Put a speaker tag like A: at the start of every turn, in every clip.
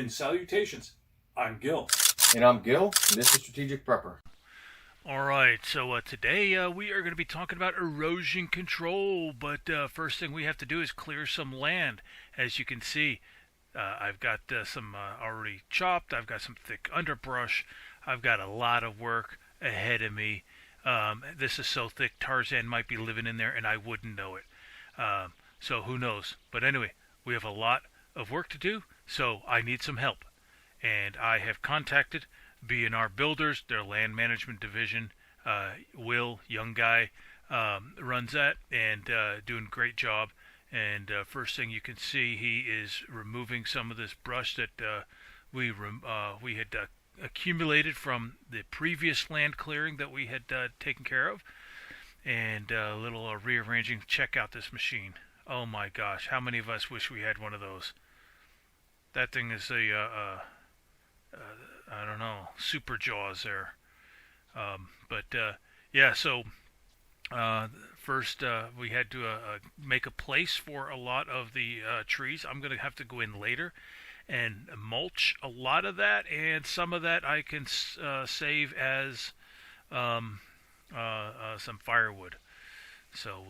A: And salutations. I'm Gil.
B: And I'm Gil, and this is Strategic Prepper.
C: Alright, so today we are going to be talking about erosion control, but first thing we have to do is clear some land. As you can see, I've got some already chopped, I've got some thick underbrush, I've got a lot of work ahead of me. This is so thick Tarzan might be living in there and I wouldn't know it. So who knows? But anyway, we have a lot of work to do, so I need some help. And I have contacted B&R Builders, their land management division. Will, young guy, runs that and doing a great job. And first thing you can see, he is removing some of this brush that we had accumulated from the previous land clearing that we had taken care of. And a little rearranging. Check out this machine. Oh my gosh, how many of us wish we had one of those? That thing is I don't know, super jaws there. Yeah, so first we had to make a place for a lot of the trees. I'm going to have to go in later and mulch a lot of that, and some of that I can save as some firewood. So,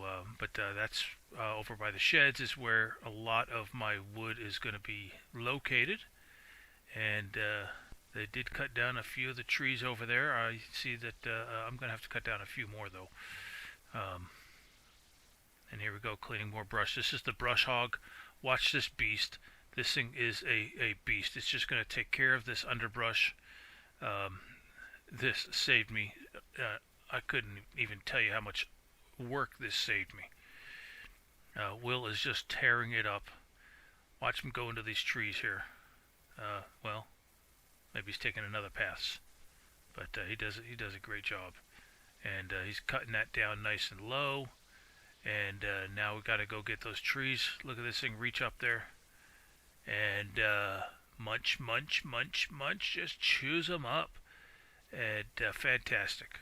C: that's over by the sheds is where a lot of my wood is going to be located. And they did cut down a few of the trees over there. I see that I'm going to have to cut down a few more, though. And here we go, cleaning more brush. This is the brush hog. Watch this beast. This thing is a beast. It's just going to take care of this underbrush. This saved me. I couldn't even tell you how much work this saved me. Will is just tearing it up. Watch him go into these trees here. Well, maybe he's taking another pass, but he does a great job, and he's cutting that down nice and low. And now we got to go get those trees. Look at this thing reach up there, and munch, munch, munch, munch. Just chews them up, and fantastic.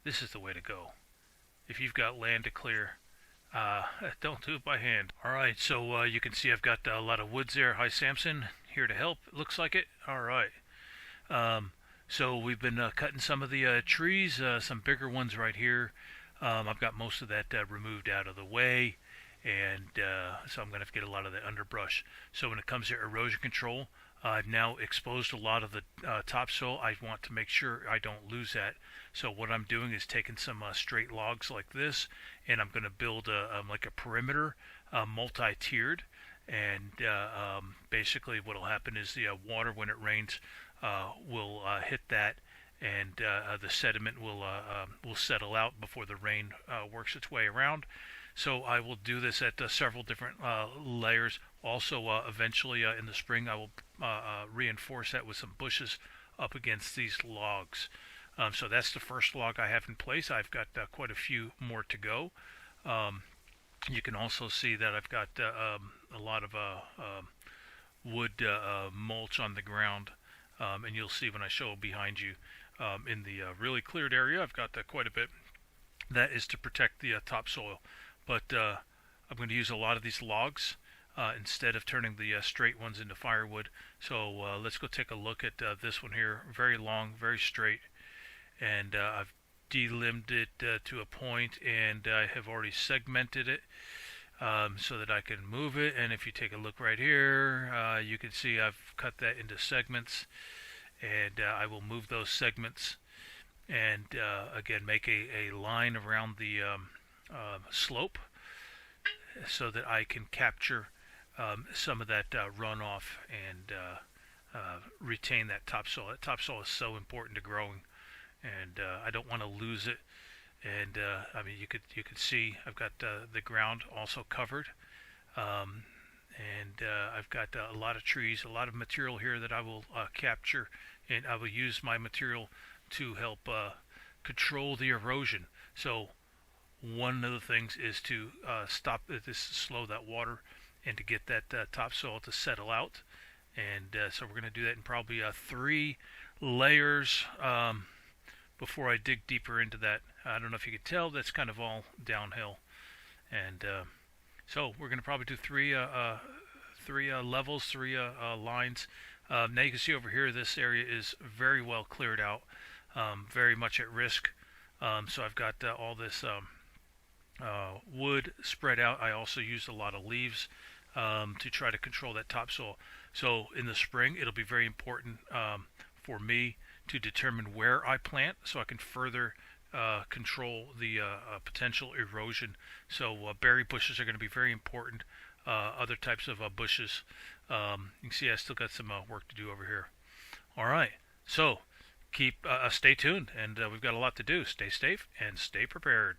C: This is the way to go. If you've got land to clear, don't do it by hand. Alright, so you can see I've got a lot of woods there. Hi, Samson, here to help. It looks like it. Alright. So we've been cutting some of the trees, some bigger ones right here. I've got most of that removed out of the way, and so I'm going to have to get a lot of the underbrush. So when it comes to erosion control, I've now exposed a lot of the topsoil. I want to make sure I don't lose that. So what I'm doing is taking some straight logs like this, and I'm going to build like a perimeter, multi-tiered. And basically what will happen is the water, when it rains, will hit that, and the sediment will settle out before the rain works its way around. So I will do this at several different layers. Also, eventually in the spring, I will reinforce that with some bushes up against these logs. So that's the first log I have in place. I've got quite a few more to go. You can also see that I've got a lot of wood mulch on the ground, and you'll see when I show behind you in the really cleared area, I've got quite a bit. That is to protect the topsoil. But I'm going to use a lot of these logs instead of turning the straight ones into firewood. So let's go take a look at this one here. Very long, very straight. And I've delimbed it to a point, and I have already segmented it so that I can move it. And if you take a look right here, you can see I've cut that into segments, and I will move those segments and again make a line around the slope so that I can capture some of that runoff and retain that topsoil. That topsoil is so important to growing, and I don't want to lose it. And I mean, you could see I've got the ground also covered, and I've got a lot of trees, a lot of material here that I will capture, and I will use my material to help control the erosion. So one of the things is to slow that water, and to get that topsoil to settle out. And so we're going to do that in probably 3 layers before I dig deeper into that. I don't know if you could tell, that's kind of all downhill. And so we're going to probably do levels, three lines. Now you can see over here, this area is very well cleared out, very much at risk. So I've got all this wood spread out. I also used a lot of leaves to try to control that topsoil. So in the spring, it'll be very important for me to determine where I plant so I can further control the potential erosion. So berry bushes are going to be very important. Other types of bushes. You can see I still got some work to do over here. All right, so stay tuned, and we've got a lot to do. Stay safe and stay prepared.